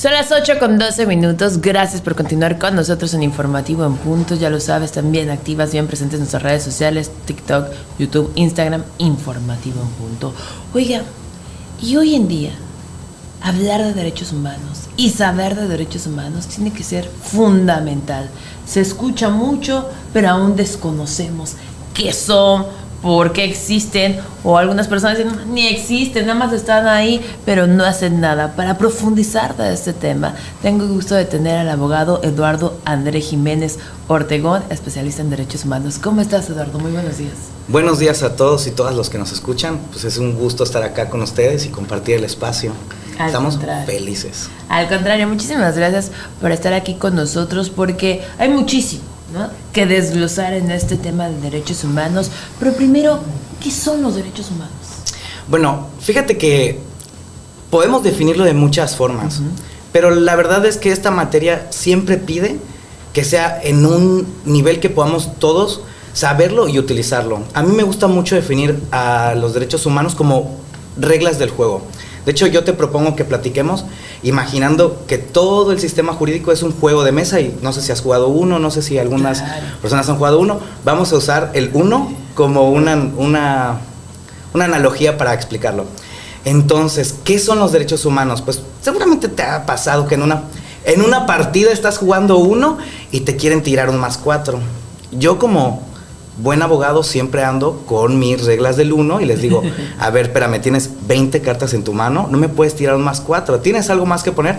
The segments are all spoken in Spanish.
Son las 8:12. Gracias por continuar con nosotros en Informativo en Punto. Ya lo sabes, también activas, bien presentes en nuestras redes sociales, TikTok, YouTube, Instagram, Informativo en Punto. Oiga, y hoy en día, hablar de derechos humanos y saber de derechos humanos tiene que ser fundamental. Se escucha mucho, pero aún desconocemos qué son, por qué existen, o algunas personas dicen, ni existen, nada más están ahí, pero no hacen nada. Para profundizar de este tema, tengo el gusto de tener al abogado Eduardo André Jiménez Ortegón, especialista en derechos humanos. ¿Cómo estás, Eduardo? Muy buenos días. Buenos días a todos y todas los que nos escuchan. Pues es un gusto estar acá con ustedes y compartir el espacio. Estamos felices. Al contrario, muchísimas gracias por estar aquí con nosotros, porque hay muchísimo, ¿no?, que desglosar en este tema de derechos humanos. Pero primero, ¿qué son los derechos humanos? Bueno, fíjate que podemos definirlo de muchas formas, pero la verdad es que esta materia siempre pide que sea en un nivel que podamos todos saberlo y utilizarlo. A mí me gusta mucho definir a los derechos humanos como reglas del juego. De hecho, yo te propongo que platiquemos imaginando que todo el sistema jurídico es un juego de mesa, y no sé si has jugado uno, no sé si algunas personas han jugado uno. Vamos a usar el uno como una analogía para explicarlo. Entonces, ¿qué son los derechos humanos? Pues seguramente te ha pasado que en una partida estás jugando uno y te quieren tirar un +4. Yo, como buen abogado, siempre ando con mis reglas del 1 y les digo, a ver, espérame, tienes 20 cartas en tu mano, no me puedes tirar un +4, ¿tienes algo más que poner?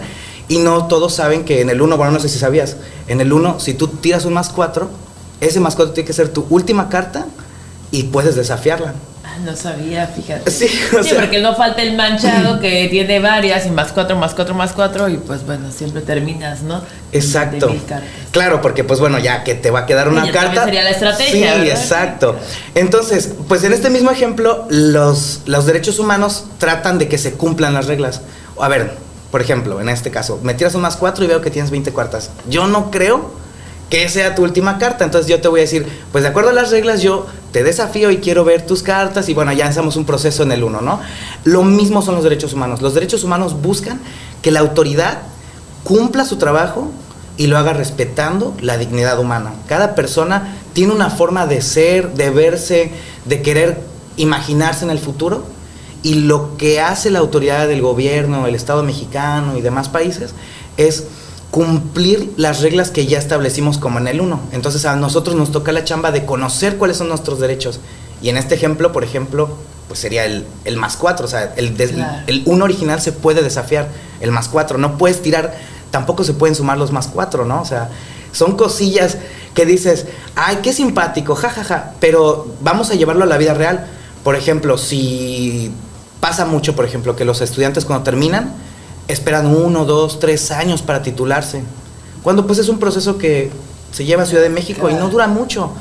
Y no todos saben que en el 1, bueno, no sé si sabías, en el 1, si tú tiras un +4, ese +4 tiene que ser tu última carta y puedes desafiarla. No sabía, fíjate. Sí, porque no falta el manchado que tiene varias y +4, y pues bueno, siempre terminas, ¿no? Exacto. De 1000 cartas. Claro, porque pues bueno, ya que te va a quedar una carta. Sería la estrategia. Sí, ¿verdad? exacto. Entonces, pues en este mismo ejemplo, los derechos humanos tratan de que se cumplan las reglas. A ver, por ejemplo, en este caso, me tiras un +4 y veo que tienes 20 cartas. Yo no creo que sea tu última carta, entonces yo te voy a decir, pues de acuerdo a las reglas, yo te desafío y quiero ver tus cartas, y bueno, ya lanzamos un proceso en el 1, ¿no? Lo mismo son los derechos humanos. Los derechos humanos buscan que la autoridad cumpla su trabajo y lo haga respetando la dignidad humana. Cada persona tiene una forma de ser, de verse, de querer imaginarse en el futuro, y lo que hace la autoridad del gobierno, el Estado mexicano y demás países es cumplir las reglas que ya establecimos como en el 1. Entonces a nosotros nos toca la chamba de conocer cuáles son nuestros derechos. Y en este ejemplo, por ejemplo, pues sería el +4. O sea, el 1 original se puede desafiar, el +4. No puedes tirar, tampoco se pueden sumar los +4, ¿no? O sea, son cosillas que dices, ay, qué simpático, jajaja. Pero vamos a llevarlo a la vida real. Por ejemplo, si pasa mucho, por ejemplo, que los estudiantes cuando terminan esperan 1, 2, 3 años para titularse, cuando pues es un proceso que se lleva a Ciudad de México, y no dura mucho.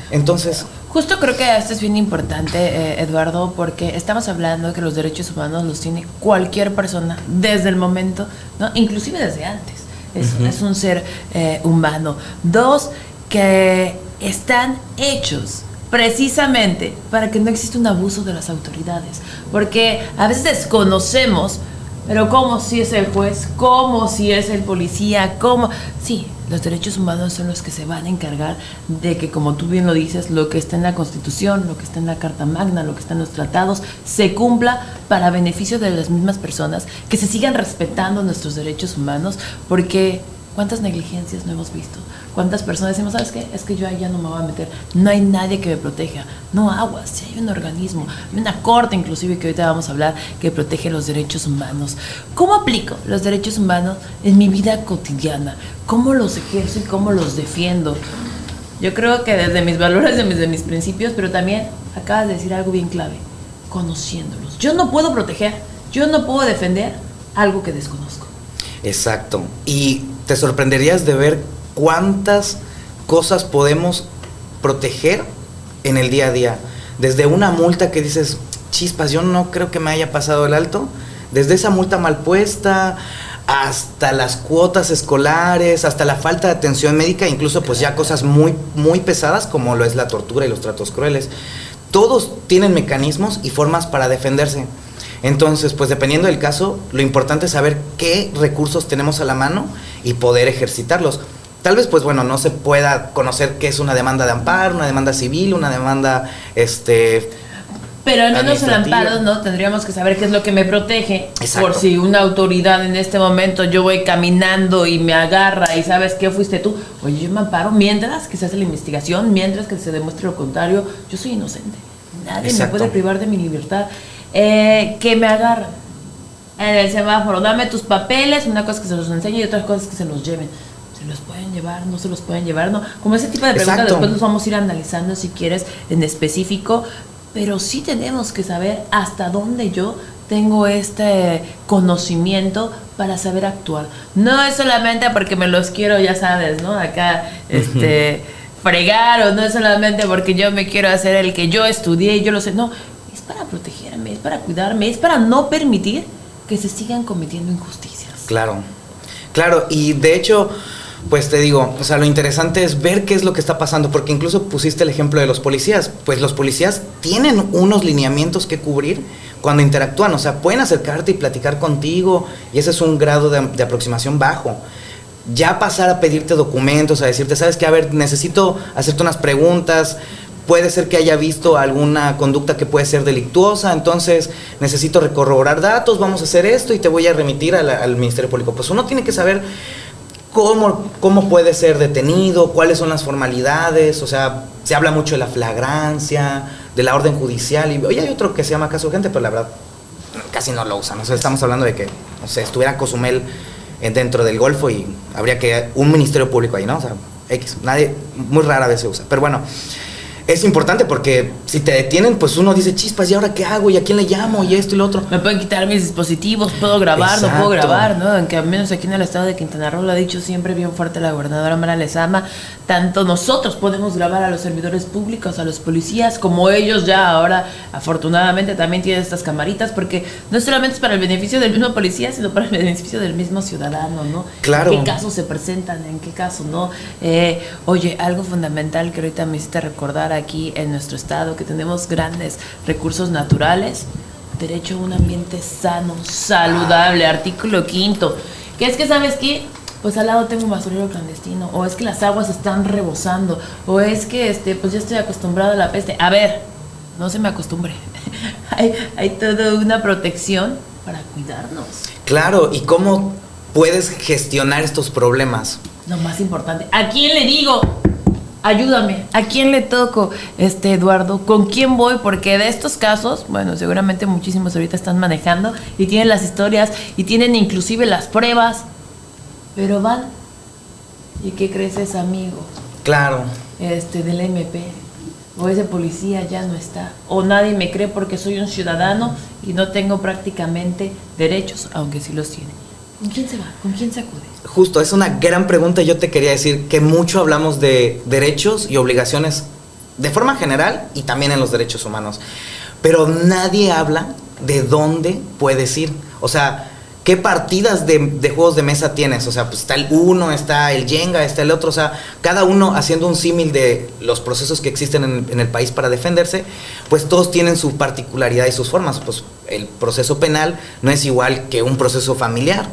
Entonces, justo creo que esto es bien importante, Eduardo, porque estamos hablando de que los derechos humanos los tiene cualquier persona desde el momento, ¿no? Inclusive desde antes. Es un ser humano. 2, que están hechos precisamente para que no exista un abuso de las autoridades, porque a veces desconocemos. Pero ¿cómo si es el juez? ¿Cómo si es el policía? ¿Cómo? Sí, los derechos humanos son los que se van a encargar de que, como tú bien lo dices, lo que está en la Constitución, lo que está en la Carta Magna, lo que está en los tratados, se cumpla para beneficio de las mismas personas, que se sigan respetando nuestros derechos humanos, porque ¿cuántas negligencias no hemos visto? ¿Cuántas personas decimos, sabes qué? Es que yo ahí ya no me voy a meter, no hay nadie que me proteja? No, aguas, sí hay un organismo, hay una corte inclusive que ahorita vamos a hablar, que protege los derechos humanos. ¿Cómo aplico los derechos humanos en mi vida cotidiana? ¿Cómo los ejerzo y cómo los defiendo? Yo creo que desde mis valores, desde mis principios, pero también acabas de decir algo bien clave, conociéndolos. Yo no puedo proteger, yo no puedo defender algo que desconozco. Exacto. Y te sorprenderías de ver cuántas cosas podemos proteger en el día a día. Desde una multa que dices, chispas, yo no creo que me haya pasado el alto, desde esa multa mal puesta hasta las cuotas escolares, hasta la falta de atención médica, incluso pues ya cosas muy, muy pesadas como lo es la tortura y los tratos crueles. Todos tienen mecanismos y formas para defenderse. Entonces, pues dependiendo del caso, lo importante es saber qué recursos tenemos a la mano y poder ejercitarlos. Tal vez, pues bueno, no se pueda conocer qué es una demanda de amparo, una demanda civil, una demanda, Pero al menos el amparo, ¿no? Tendríamos que saber qué es lo que me protege. Exacto. Por si una autoridad en este momento yo voy caminando y me agarra y sabes qué fuiste tú. Oye, yo me amparo mientras que se hace la investigación, mientras que se demuestre lo contrario. Yo soy inocente. Nadie Exacto. me puede privar de mi libertad. Que me agarran en el semáforo. Dame tus papeles. Una cosa es que se los enseñe y otra cosa es que se los lleven. ¿Se los pueden llevar? ¿No se los pueden llevar? No. Como ese tipo de preguntas. Exacto. Después los vamos a ir analizando si quieres en específico. Pero sí tenemos que saber hasta dónde yo tengo este conocimiento para saber actuar. No es solamente porque me los quiero, ya sabes, ¿no? Acá, fregar, o no es solamente porque yo me quiero hacer el que yo estudié y yo lo sé. No, es para protegerme, es para cuidarme, es para no permitir que se sigan cometiendo injusticias. Claro, claro, y de hecho, pues te digo, o sea, lo interesante es ver qué es lo que está pasando, porque incluso pusiste el ejemplo de los policías. Pues los policías tienen unos lineamientos que cubrir cuando interactúan, o sea, pueden acercarte y platicar contigo, y ese es un grado de aproximación bajo. Ya pasar a pedirte documentos, a decirte, sabes que, a ver, necesito hacerte unas preguntas, puede ser que haya visto alguna conducta que puede ser delictuosa, entonces necesito corroborar datos, vamos a hacer esto y te voy a remitir al Ministerio Público. Pues uno tiene que saber cómo puede ser detenido, cuáles son las formalidades, o sea, se habla mucho de la flagrancia, de la orden judicial, y hoy hay otro que se llama caso urgente, pero la verdad casi no lo usan. O sea, estamos hablando de que, no sé, estuviera Cozumel dentro del Golfo y habría que un ministerio público ahí, ¿no? O sea, nadie, muy rara vez se usa. Pero bueno, es importante porque si te detienen, pues uno dice, chispas, ¿y ahora qué hago? ¿Y a quién le llamo? Y esto y lo otro. Me pueden quitar mis dispositivos, puedo grabar, Exacto. no puedo grabar, ¿no? Aunque al menos aquí en el estado de Quintana Roo lo ha dicho siempre bien fuerte la gobernadora Mara Lezama, tanto nosotros podemos grabar a los servidores públicos, a los policías, como ellos ya ahora afortunadamente también tienen estas camaritas, porque no solamente es para el beneficio del mismo policía, sino para el beneficio del mismo ciudadano, ¿no? Claro. ¿En qué casos se presentan? ¿En qué caso no? Oye, algo fundamental que ahorita me hiciste recordar aquí en nuestro estado, que tenemos grandes recursos naturales, derecho a un ambiente sano, saludable, artículo 5º, que es que, ¿sabes qué? Pues al lado tengo un basurero clandestino, o es que las aguas están rebosando, o es que pues ya estoy acostumbrado a la peste. A ver, no se me acostumbre. hay toda una protección para cuidarnos. Claro, ¿y cómo puedes gestionar estos problemas? Lo más importante, ¿a quién le digo? Ayúdame, ¿a quién le toco, Eduardo? ¿Con quién voy? Porque de estos casos, bueno, seguramente muchísimos ahorita están manejando y tienen las historias y tienen inclusive las pruebas, pero van, ¿y qué crees? Es amigo. Claro. Del MP, o ese policía ya no está, o nadie me cree porque soy un ciudadano y no tengo prácticamente derechos, aunque sí los tiene. ¿Con quién se va? ¿Con quién se acude? Justo, es una gran pregunta. Yo te quería decir que mucho hablamos de derechos y obligaciones de forma general y también en los derechos humanos, pero nadie habla de dónde puedes ir. O sea, ¿qué partidas de juegos de mesa tienes? O sea, pues está el uno, está el Jenga, está el otro. O sea, cada uno haciendo un símil de los procesos que existen en el país para defenderse, pues todos tienen su particularidad y sus formas. Pues el proceso penal no es igual que un proceso familiar,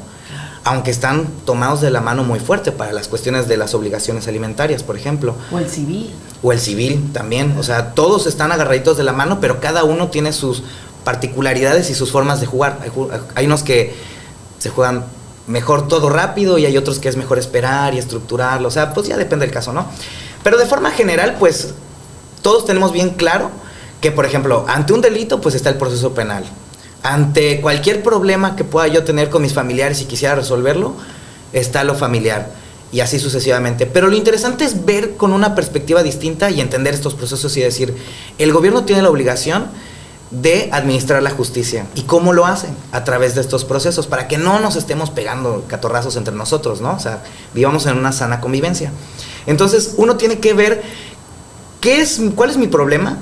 aunque están tomados de la mano muy fuerte para las cuestiones de las obligaciones alimentarias, por ejemplo. O el civil. O el civil también. O sea, todos están agarraditos de la mano, pero cada uno tiene sus particularidades y sus formas de jugar. Hay unos que se juegan mejor todo rápido y hay otros que es mejor esperar y estructurarlo. O sea, pues ya depende del caso, ¿no? Pero de forma general, pues todos tenemos bien claro que, por ejemplo, ante un delito, pues está el proceso penal. Ante cualquier problema que pueda yo tener con mis familiares y quisiera resolverlo, está lo familiar, y así sucesivamente. Pero lo interesante es ver con una perspectiva distinta y entender estos procesos y decir, el gobierno tiene la obligación de administrar la justicia. ¿Y cómo lo hacen? A través de estos procesos, para que no nos estemos pegando catorrazos entre nosotros, ¿no? O sea, vivamos en una sana convivencia. Entonces, uno tiene que ver cuál es mi problema,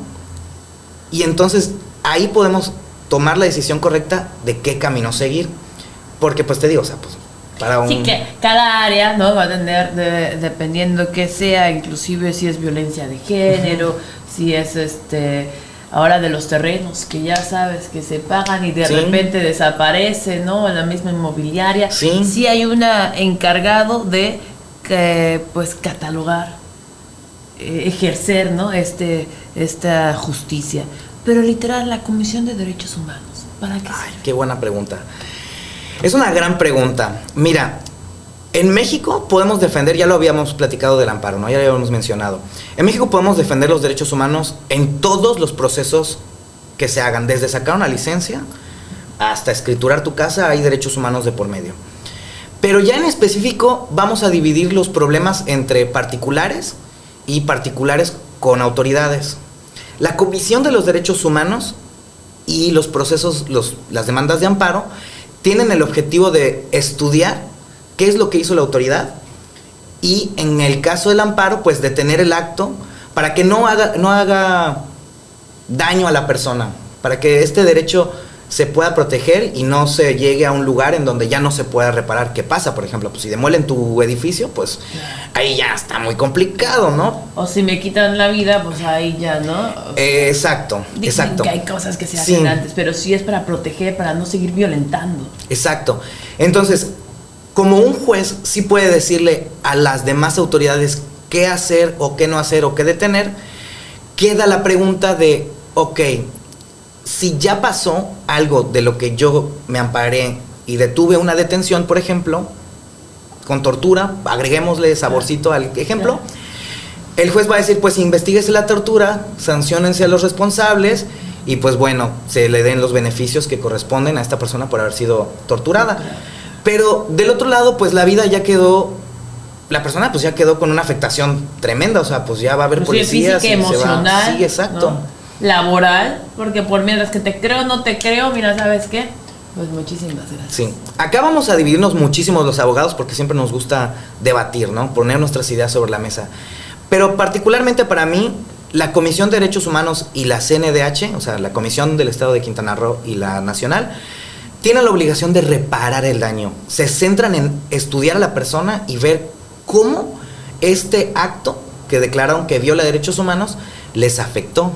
y entonces ahí podemos tomar la decisión correcta de qué camino seguir. Porque, pues te digo, o sea, pues para un... Sí, que cada área, ¿no? Va a tener, dependiendo que sea, inclusive si es violencia de género, si es ahora de los terrenos, que ya sabes que se pagan y de repente desaparece, ¿no? En la misma inmobiliaria. Sí hay una encargado de pues catalogar, ejercer, ¿no? Esta justicia. Pero literal, la Comisión de Derechos Humanos, ¿para qué? Ay, qué buena pregunta. Es una gran pregunta. Mira, en México podemos defender, ya lo habíamos platicado del amparo, ¿no? Ya lo habíamos mencionado. En México podemos defender los derechos humanos en todos los procesos que se hagan, desde sacar una licencia hasta escriturar tu casa, hay derechos humanos de por medio. Pero ya en específico vamos a dividir los problemas entre particulares y particulares con autoridades. La Comisión de los Derechos Humanos y los procesos, las demandas de amparo, tienen el objetivo de estudiar qué es lo que hizo la autoridad y en el caso del amparo, pues detener el acto para que no haga daño a la persona, para que este derecho se pueda proteger y no se llegue a un lugar en donde ya no se pueda reparar. ¿Qué pasa? Por ejemplo, pues si demuelen tu edificio, pues ahí ya está muy complicado, ¿no? O si me quitan la vida, pues ahí ya, ¿no? Exacto. Que hay cosas que se hacen antes, pero sí es para proteger, para no seguir violentando. Exacto. Entonces, como un juez sí puede decirle a las demás autoridades qué hacer o qué no hacer o qué detener, queda la pregunta de, ok, si ya pasó algo de lo que yo me amparé y detuve una detención, por ejemplo, con tortura, agreguémosle saborcito al ejemplo, el juez va a decir, pues investíguese la tortura, sanciónense a los responsables y pues bueno, se le den los beneficios que corresponden a esta persona por haber sido torturada. Pero del otro lado, pues la vida ya quedó, la persona pues ya quedó con una afectación tremenda, o sea, pues ya va a haber policías. Física, emocional. Sí, exacto. ¿No? Laboral, porque por mientras que te creo, no te creo, mira, ¿sabes qué? Pues muchísimas gracias. Sí, acá vamos a dividirnos muchísimo los abogados porque siempre nos gusta debatir, ¿no? Poner nuestras ideas sobre la mesa. Pero particularmente para mí, la Comisión de Derechos Humanos y la CNDH, o sea, la Comisión del Estado de Quintana Roo y la Nacional, tienen la obligación de reparar el daño. Se centran en estudiar a la persona y ver cómo este acto que declararon que viola derechos humanos les afectó.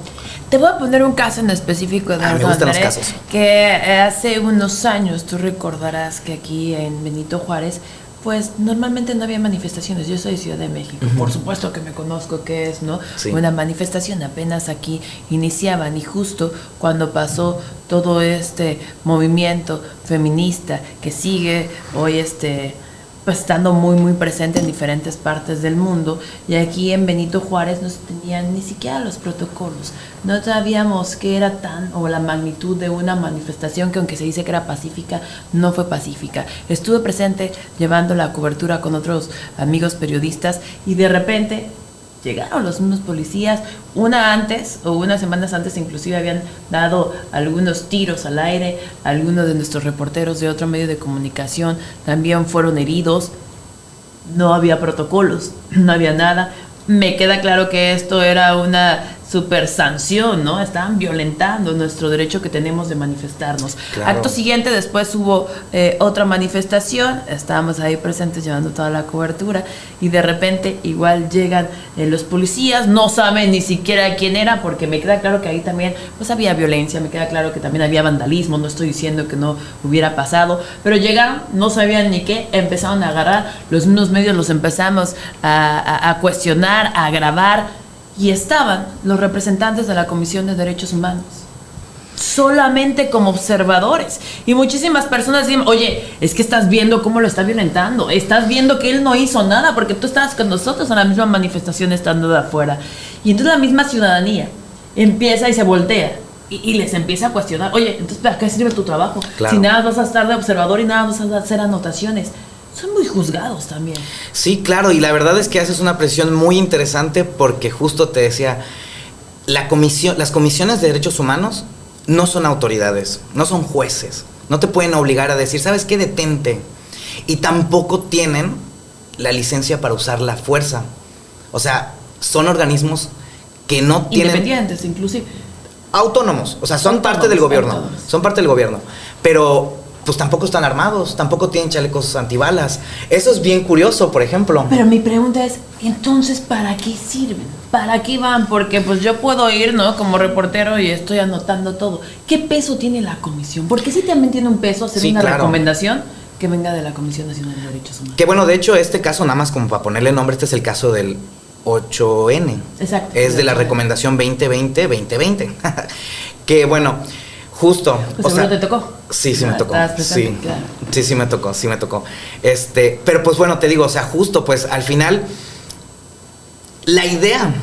Te voy a poner un caso en específico, Eduardo. Me gustan los casos. Que hace unos años, tú recordarás que aquí en Benito Juárez, pues normalmente no había manifestaciones. Yo soy de Ciudad de México, por supuesto que me conozco qué es, ¿no? Sí. Una manifestación, apenas aquí iniciaban y justo cuando pasó todo este movimiento feminista que sigue hoy pues estando muy muy presente en diferentes partes del mundo, y aquí en Benito Juárez no se tenían ni siquiera los protocolos, no sabíamos qué era o la magnitud de una manifestación que aunque se dice que era pacífica, no fue pacífica. Estuve presente llevando la cobertura con otros amigos periodistas y de repente llegaron los mismos policías, unas semanas antes inclusive habían dado algunos tiros al aire, algunos de nuestros reporteros de otro medio de comunicación también fueron heridos, no había protocolos, no había nada. Me queda claro que esto era una super sanción, ¿no? Estaban violentando nuestro derecho que tenemos de manifestarnos. Claro. Acto siguiente, después hubo otra manifestación, estábamos ahí presentes llevando toda la cobertura y de repente igual llegan los policías, no saben ni siquiera quién era, porque me queda claro que ahí también pues había violencia, me queda claro que también había vandalismo, no estoy diciendo que no hubiera pasado, pero llegaron, no sabían ni qué, empezaron a agarrar, los mismos medios los empezamos a cuestionar, a grabar, y estaban los representantes de la Comisión de Derechos Humanos solamente como observadores, y muchísimas personas dicen, oye, es que estás viendo cómo lo está violentando, estás viendo que él no hizo nada porque tú estabas con nosotros en la misma manifestación estando de afuera. Y entonces la misma ciudadanía empieza y se voltea y les empieza a cuestionar, oye, entonces ¿para qué sirve tu trabajo? Claro. Si nada vas a estar de observador y nada vas a hacer anotaciones. Son muy juzgados también. Sí, claro, y la verdad es que haces una presión muy interesante porque justo te decía, las comisiones de derechos humanos no son autoridades, no son jueces, no te pueden obligar a decir, ¿sabes qué? Detente. Y tampoco tienen la licencia para usar la fuerza. O sea, son organismos que no tienen... Independientes, inclusive. Autónomos, o sea, son parte del gobierno, son parte del gobierno, pero pues tampoco están armados, tampoco tienen chalecos antibalas. Eso es bien curioso, por ejemplo. Pero mi pregunta es, entonces, ¿para qué sirven? ¿Para qué van? Porque pues yo puedo ir, ¿no? Como reportero y estoy anotando todo. ¿Qué peso tiene la comisión? Porque sí también tiene un peso hacer una recomendación que venga de la Comisión Nacional de Derechos Humanos. Que bueno, de hecho, este caso, nada más como para ponerle nombre, este es el caso del 8N. Exacto. Es de la recomendación 2020-2020. Que bueno, justo. Pues seguro te tocó. Sí, me tocó. Sí, claro. Sí, me tocó. Pero pues bueno, te digo, o sea, justo, pues al final, la idea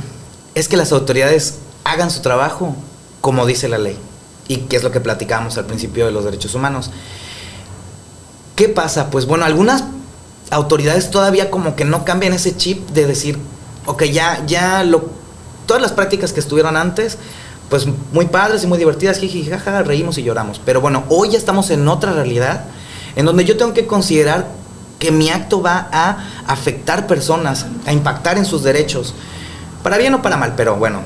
es que las autoridades hagan su trabajo como dice la ley. Y que es lo que platicábamos al principio de los derechos humanos. ¿Qué pasa? Pues bueno, algunas autoridades todavía como que no cambian ese chip de decir, ok, todas las prácticas que estuvieron antes, pues muy padres y muy divertidas, jiji, jaja, reímos y lloramos. Pero bueno, hoy ya estamos en otra realidad, en donde yo tengo que considerar que mi acto va a afectar personas, a impactar en sus derechos, para bien o para mal, pero bueno.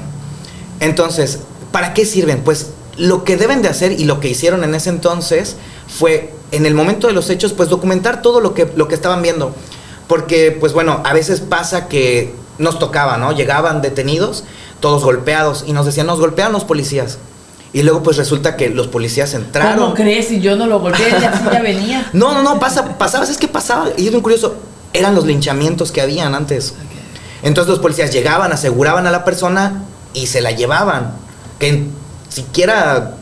Entonces, ¿para qué sirven? Pues lo que deben de hacer y lo que hicieron en ese entonces fue, en el momento de los hechos, pues documentar todo lo que estaban viendo. Porque, pues bueno, a veces pasa que nos tocaba, ¿no? Llegaban detenidos, todos golpeados, y nos decían, nos golpearon los policías. Y luego pues resulta que los policías entraron. ¿Cómo crees? Si yo no lo golpeé, ya venía. No, pasaba, es que pasaba, y es muy curioso, eran los linchamientos que habían antes. Okay. Entonces los policías llegaban, aseguraban a la persona y se la llevaban. Que siquiera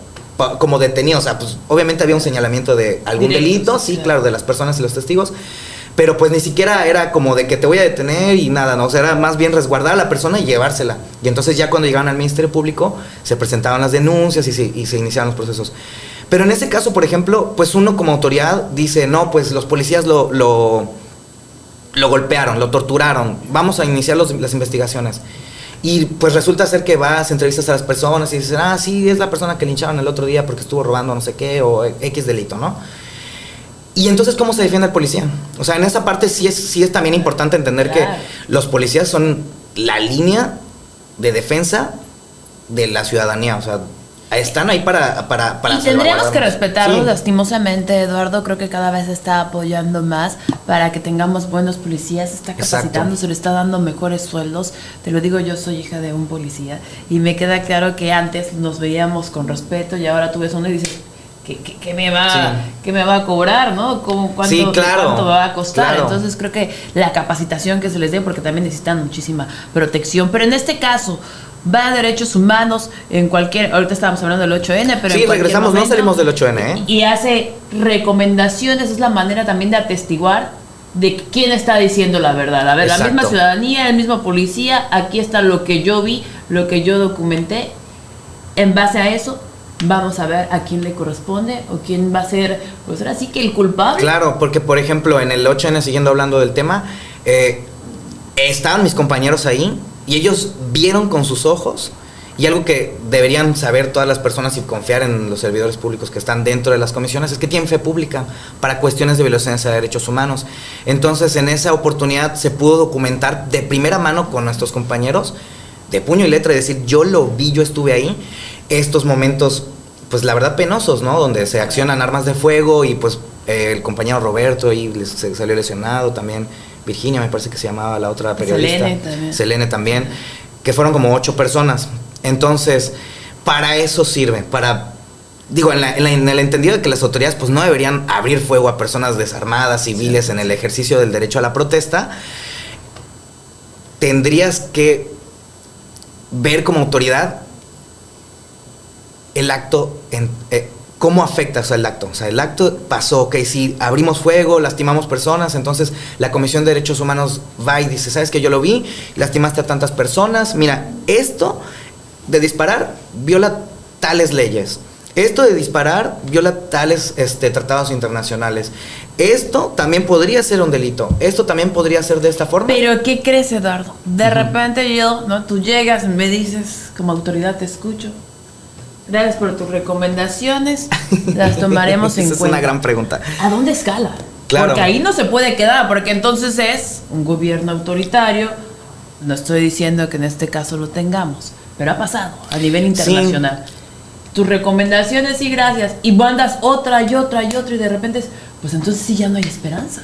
como detenido, o sea, pues obviamente había un señalamiento de algún delito, sí, claro, de las personas y los testigos. Pero pues ni siquiera era como de que te voy a detener y nada, ¿no? O sea, era más bien resguardar a la persona y llevársela. Y entonces ya cuando llegaban al Ministerio Público se presentaban las denuncias y se iniciaban los procesos. Pero en ese caso, por ejemplo, pues uno como autoridad dice, no, pues los policías lo golpearon, lo torturaron, vamos a iniciar las investigaciones. Y pues resulta ser que vas, entrevistas a las personas y dices, sí, es la persona que lincharon el otro día porque estuvo robando no sé qué o X delito, ¿no? Y entonces, ¿cómo se defiende el policía? O sea, en esa parte sí es también importante entender que los policías son la línea de defensa de la ciudadanía. O sea, están ahí para y tendríamos que respetarlos, lastimosamente. Eduardo creo que cada vez se está apoyando más para que tengamos buenos policías, se está capacitando, se le está dando mejores sueldos. Te lo digo, yo soy hija de un policía y me queda claro que antes nos veíamos con respeto y ahora tú ves uno y dices, ¿qué me va a cobrar, ¿no? ¿Cuánto va a costar? Claro. Entonces creo que la capacitación que se les dé, porque también necesitan muchísima protección, pero en este caso va a derechos humanos en cualquier, ahorita estábamos hablando del 8N, pero sí, regresamos, momento, no salimos del 8N, ¿eh? Y hace recomendaciones, es la manera también de atestiguar de quién está diciendo la verdad. A ver, exacto, la misma ciudadanía, el mismo policía, aquí está lo que yo vi, lo que yo documenté, en base a eso vamos a ver a quién le corresponde o quién va a ser, pues ahora sí que el culpable. Claro, porque por ejemplo en el 8N, siguiendo hablando del tema, estaban mis compañeros ahí y ellos vieron con sus ojos, y algo que deberían saber todas las personas y confiar en los servidores públicos que están dentro de las comisiones es que tienen fe pública para cuestiones de violación de derechos humanos. Entonces en esa oportunidad se pudo documentar de primera mano con nuestros compañeros, de puño y letra, y decir, yo lo vi, yo estuve ahí, estos momentos, pues la verdad penosos, ¿no? Donde se accionan armas de fuego y pues el compañero Roberto ahí se salió lesionado, también Virginia me parece que se llamaba la otra periodista, Selene también, que fueron como 8 personas. Entonces, para eso sirve, en el entendido de que las autoridades pues no deberían abrir fuego a personas desarmadas, civiles, en el ejercicio del derecho a la protesta. Tendrías que ver como autoridad el acto, cómo afecta, o sea, el acto. O sea, el acto pasó, ok, si abrimos fuego, lastimamos personas, entonces la Comisión de Derechos Humanos va y dice, ¿sabes qué? Yo lo vi, lastimaste a tantas personas, mira, esto de disparar viola tales leyes, esto de disparar viola tales tratados internacionales, esto también podría ser un delito, esto también podría ser de esta forma. Pero ¿qué crees, Eduardo? De repente tú llegas y me dices, como autoridad te escucho, gracias por tus recomendaciones, las tomaremos en cuenta. Esa es una gran pregunta. ¿A dónde escala? Claro. Porque ahí no se puede quedar, porque entonces es un gobierno autoritario. No estoy diciendo que en este caso lo tengamos, pero ha pasado a nivel internacional. Sí. tus recomendaciones y gracias, y mandas otra y otra y otra, y de repente, pues entonces sí ya no hay esperanza.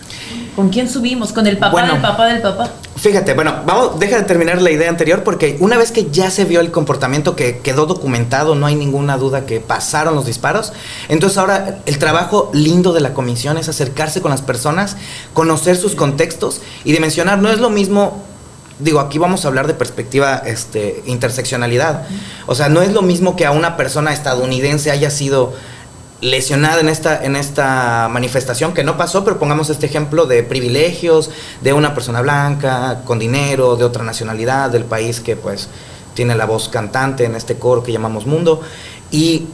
¿Con quién subimos? ¿Con el papá del papá del papá? Fíjate, bueno, deja de terminar la idea anterior, porque una vez que ya se vio el comportamiento, que quedó documentado, no hay ninguna duda que pasaron los disparos, entonces ahora el trabajo lindo de la comisión es acercarse con las personas, conocer sus contextos y dimensionar. No es lo mismo, digo, aquí vamos a hablar de perspectiva interseccionalidad, o sea, no es lo mismo que a una persona estadounidense haya sido lesionada en esta manifestación, que no pasó, pero pongamos este ejemplo de privilegios de una persona blanca, con dinero, de otra nacionalidad, del país que pues tiene la voz cantante en este coro que llamamos mundo, y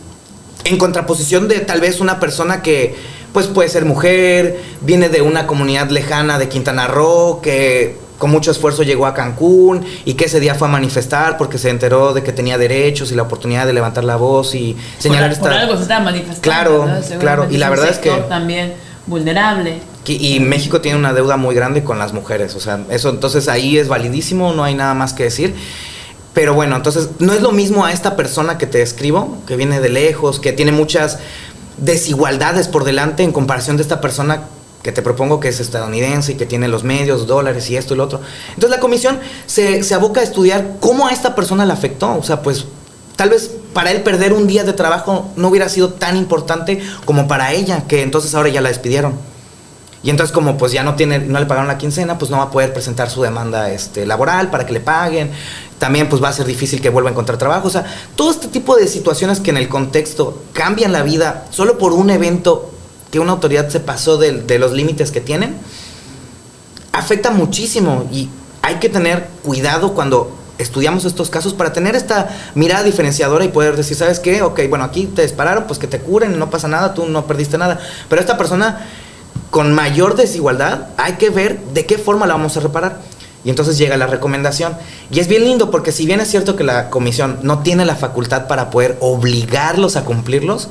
en contraposición de tal vez una persona que pues puede ser mujer, viene de una comunidad lejana de Quintana Roo, que con mucho esfuerzo llegó a Cancún y que ese día fue a manifestar porque se enteró de que tenía derechos y la oportunidad de levantar la voz y señalar esta... Por algo se estaba manifestando. Claro, ¿no? Claro. Y la verdad es que... también vulnerable. Y México tiene una deuda muy grande con las mujeres, o sea, eso entonces ahí es validísimo, no hay nada más que decir. Pero bueno, entonces no es lo mismo a esta persona que te describo, que viene de lejos, que tiene muchas desigualdades por delante en comparación de esta persona que te propongo, que es estadounidense y que tiene los medios, dólares y esto y lo otro. Entonces la comisión se aboca a estudiar cómo a esta persona le afectó. O sea, pues tal vez para él perder un día de trabajo no hubiera sido tan importante como para ella, que entonces ahora ya la despidieron. Y entonces como pues ya no le pagaron la quincena, pues no va a poder presentar su demanda laboral para que le paguen. También pues va a ser difícil que vuelva a encontrar trabajo. O sea, todo este tipo de situaciones que en el contexto cambian la vida solo por un evento que una autoridad se pasó de los límites que tienen, afecta muchísimo, y hay que tener cuidado cuando estudiamos estos casos para tener esta mirada diferenciadora y poder decir, ¿sabes qué? Ok, bueno, aquí te dispararon, pues que te curen, no pasa nada, tú no perdiste nada, pero esta persona con mayor desigualdad hay que ver de qué forma la vamos a reparar. Y entonces llega la recomendación. Y es bien lindo porque si bien es cierto que la comisión no tiene la facultad para poder obligarlos a cumplirlos,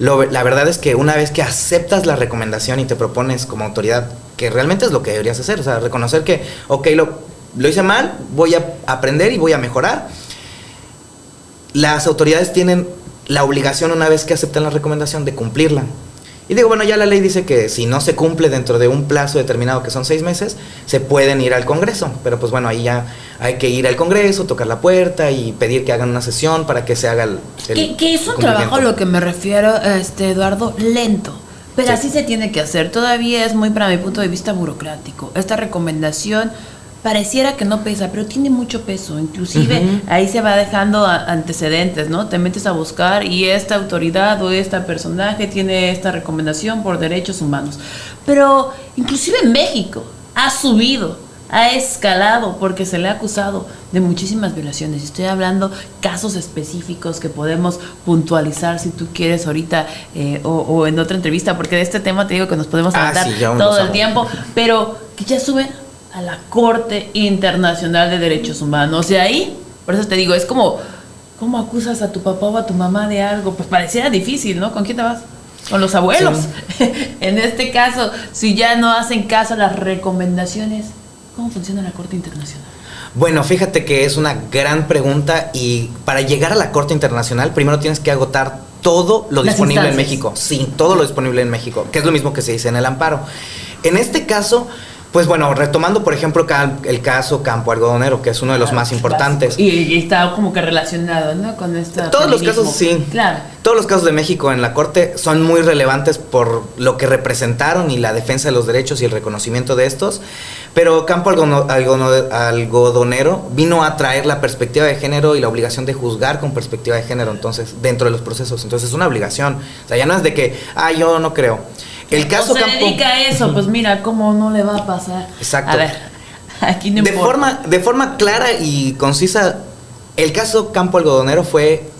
la verdad es que una vez que aceptas la recomendación y te propones como autoridad, que realmente es lo que deberías hacer, o sea, reconocer que, ok, lo hice mal, voy a aprender y voy a mejorar. Las autoridades tienen la obligación, una vez que aceptan la recomendación, de cumplirla. Y digo, bueno, ya la ley dice que si no se cumple dentro de un plazo determinado, que son 6 meses, se pueden ir al Congreso. Pero pues bueno, ahí ya hay que ir al Congreso, tocar la puerta y pedir que hagan una sesión para que se haga el que es un trabajo a lo que me refiero, Eduardo, lento. Pero sí, así se tiene que hacer. Todavía es muy, para mi punto de vista, burocrático. Esta recomendación pareciera que no pesa, pero tiene mucho peso. Inclusive ahí se va dejando antecedentes, ¿no? Te metes a buscar y esta autoridad o este personaje tiene esta recomendación por derechos humanos. Pero inclusive en México ha subido, ha escalado, porque se le ha acusado de muchísimas violaciones. Estoy hablando casos específicos que podemos puntualizar si tú quieres ahorita o en otra entrevista, porque de este tema te digo que nos podemos aventar todo el tiempo, pero que ya suben a la Corte Internacional de Derechos Humanos. De ahí, por eso te digo, es como, ¿cómo acusas a tu papá o a tu mamá de algo? Pues pareciera difícil, ¿no? ¿Con quién te vas? Con los abuelos. Sí. En este caso, si ya no hacen caso a las recomendaciones, ¿cómo funciona la Corte Internacional? Bueno, fíjate que es una gran pregunta, y para llegar a la Corte Internacional primero tienes que agotar todo lo disponible en México. Sí, todo lo disponible en México, que es lo mismo que se dice en el amparo. En este caso, pues bueno, retomando por ejemplo el caso Campo Algodonero, que es uno de los más importantes. Y está como que relacionado, ¿no? Con esta... Todos los casos, sí. Claro. Todos los casos de México en la Corte son muy relevantes por lo que representaron y la defensa de los derechos y el reconocimiento de estos. Pero Campo Algodonero vino a traer la perspectiva de género y la obligación de juzgar con perspectiva de género, entonces, dentro de los procesos. Entonces es una obligación. O sea, ya no es de que, yo no creo. El caso se dedica a eso, pues mira, ¿cómo no le va a pasar? Exacto. A ver, aquí no importa. De forma clara y concisa, el caso Campo Algodonero fue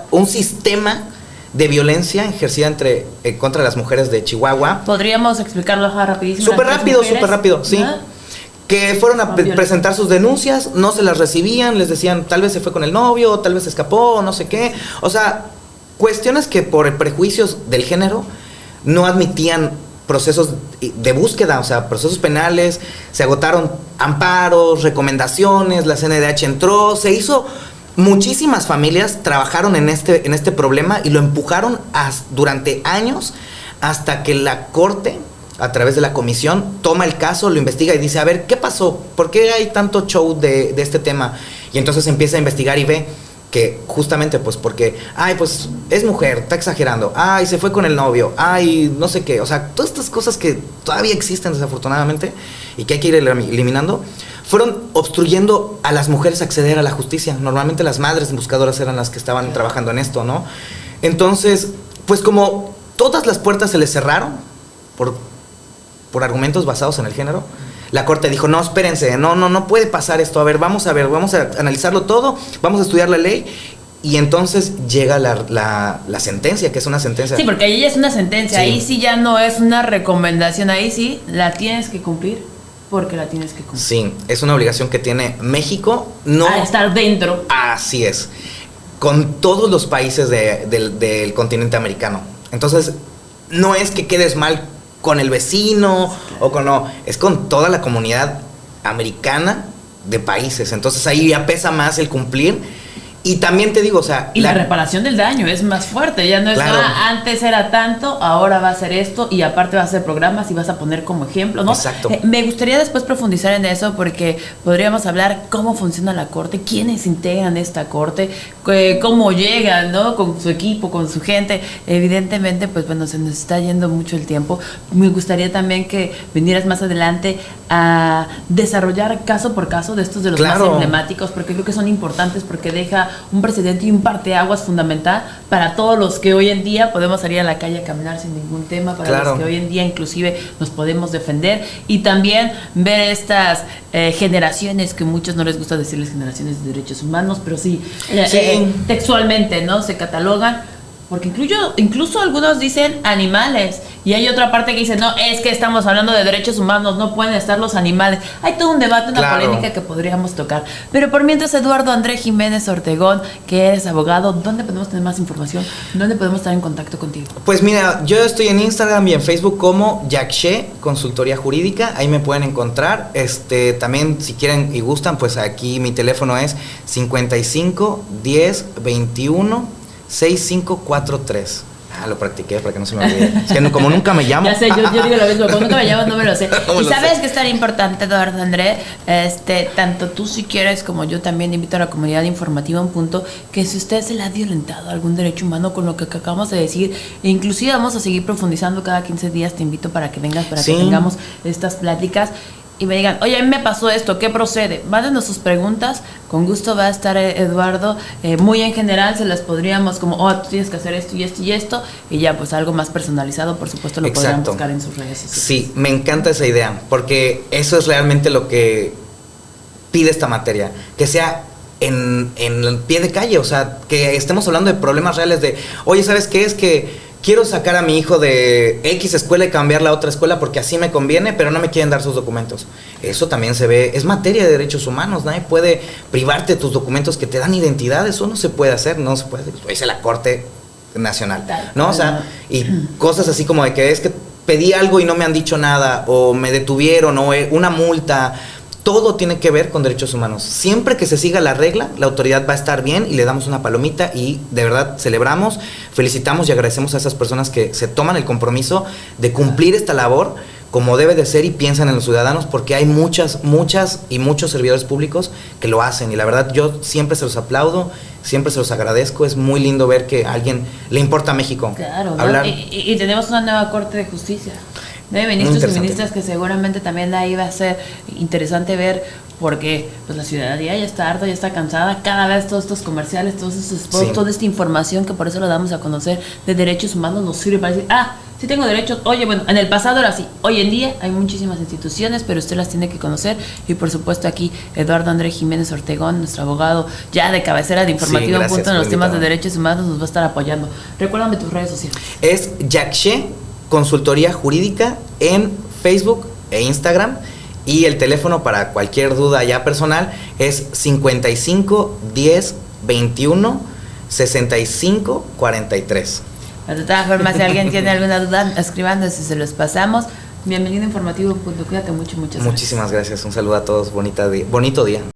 un sistema de violencia ejercida contra las mujeres de Chihuahua. ¿Podríamos explicarlo rapidísimo? Súper rápido, sí. Que fueron a presentar sus denuncias, no se las recibían, les decían, tal vez se fue con el novio, tal vez se escapó, no sé qué. O sea, cuestiones que por prejuicios del género no admitían procesos de búsqueda, o sea, procesos penales, se agotaron amparos, recomendaciones, la CNDH entró, se hizo muchísimas familias trabajaron en este problema y lo empujaron durante años hasta que la corte, a través de la comisión, toma el caso, lo investiga y dice, a ver, ¿qué pasó? ¿Por qué hay tanto show de este tema? Y entonces empieza a investigar y ve que justamente pues porque, pues es mujer, está exagerando, se fue con el novio, no sé qué, o sea, todas estas cosas que todavía existen desafortunadamente y que hay que ir eliminando, fueron obstruyendo a las mujeres acceder a la justicia. Normalmente las madres buscadoras eran las que estaban trabajando en esto, ¿no? Entonces, pues como todas las puertas se les cerraron por argumentos basados en el género, la corte dijo, no, espérense, no puede pasar esto, vamos a analizarlo todo, vamos a estudiar la ley. Y entonces llega la sentencia, que es una sentencia. Sí, porque ahí es una sentencia, sí. Ahí sí ya no es una recomendación, ahí sí la tienes que cumplir, porque la tienes que cumplir. Sí, es una obligación que tiene México, a estar dentro. Así es, con todos los países del continente americano. Entonces, no es que quedes mal con el vecino, es con toda la comunidad americana de países. Entonces ahí ya pesa más el cumplir. Y también te digo, o sea... Y la reparación del daño es más fuerte, ya no es, claro, antes era tanto, ahora va a ser esto, y aparte vas a hacer programas y vas a poner como ejemplo, ¿no? Exacto. Me gustaría después profundizar en eso, porque podríamos hablar cómo funciona la corte, quiénes integran esta corte, cómo llegan, ¿no? Con su equipo, con su gente. Evidentemente, pues bueno, se nos está yendo mucho el tiempo. Me gustaría también que vinieras más adelante a desarrollar caso por caso de estos de los, claro, más emblemáticos, porque creo que son importantes, porque deja un precedente y un parteaguas fundamental para todos los que hoy en día podemos salir a la calle a caminar sin ningún tema, para, claro, los que hoy en día inclusive nos podemos defender, y también ver estas generaciones, que muchos no les gusta decirles generaciones de derechos humanos, pero sí, textualmente, ¿no? Se catalogan, porque incluso algunos dicen animales, y hay otra parte que dice, no, es que estamos hablando de derechos humanos, no pueden estar los animales. Hay todo un debate, una, claro, polémica que podríamos tocar. Pero por mientras, Eduardo André Jiménez Ortegón, que eres abogado, ¿dónde podemos tener más información? ¿Dónde podemos estar en contacto contigo? Pues mira, yo estoy en Instagram y en Facebook como Yakshe Consultoría Jurídica, ahí me pueden encontrar. También, si quieren y gustan, pues aquí mi teléfono es 55 10 21 6543. Lo practiqué para que no se me olvide. Es que como nunca me llamo. Ya sé, yo digo lo mismo, como nunca me llamo no me lo sé. Y sabes que es tan importante, Eduardo André, tanto tú si quieres como yo también invito a la comunidad informativa a un punto, que si usted se le ha violentado algún derecho humano con lo que acabamos de decir, e inclusive vamos a seguir profundizando cada 15 días, te invito para que vengas, para, sí, que tengamos estas pláticas y me digan, oye, a mí me pasó esto, ¿qué procede? Mándenos sus preguntas, con gusto va a estar Eduardo, muy en general se las podríamos como, tú tienes que hacer esto y esto y esto, y ya pues algo más personalizado, por supuesto, lo podrían buscar en sus redes sociales. Sí, me encanta esa idea, porque eso es realmente lo que pide esta materia, que sea en el pie de calle, o sea, que estemos hablando de problemas reales de, oye, ¿sabes qué? Es que quiero sacar a mi hijo de X escuela y cambiarla a otra escuela porque así me conviene, pero no me quieren dar sus documentos. Eso también se ve, es materia de derechos humanos, nadie puede privarte de tus documentos que te dan identidad, eso no se puede hacer, no se puede, lo dice la Corte Nacional, ¿no? O sea, y cosas así como de que es que pedí algo y no me han dicho nada, o me detuvieron, o una multa. Todo tiene que ver con derechos humanos. Siempre que se siga la regla, la autoridad va a estar bien y le damos una palomita y de verdad celebramos, felicitamos y agradecemos a esas personas que se toman el compromiso de cumplir esta labor como debe de ser y piensan en los ciudadanos, porque hay muchas y muchos servidores públicos que lo hacen y la verdad yo siempre se los aplaudo, siempre se los agradezco. Es muy lindo ver que a alguien le importa a México. Claro, ¿no? Y tenemos una nueva Corte de Justicia de ministros y ministras que seguramente también ahí va a ser interesante ver, porque pues la ciudadanía ya está harta, ya está cansada, cada vez todos estos comerciales, todos estos spots, sí, toda esta información que por eso lo damos a conocer de derechos humanos nos sirve para decir, sí tengo derechos, oye, bueno, en el pasado era así, hoy en día hay muchísimas instituciones, pero usted las tiene que conocer, y por supuesto aquí Eduardo André Jiménez Ortegón, nuestro abogado ya de cabecera de Informativo, sí, punto en los temas de derechos humanos, nos va a estar apoyando. Recuérdame tus redes sociales. Es Yakshe Consultoría Jurídica en Facebook e Instagram, y el teléfono para cualquier duda ya personal es 55 10 21 65 43. De todas formas, si alguien tiene alguna duda, escribanos y se los pasamos. Bienvenido a Informativo. Cuídate mucho, muchas gracias. Muchísimas gracias. Un saludo a todos. Bonito día.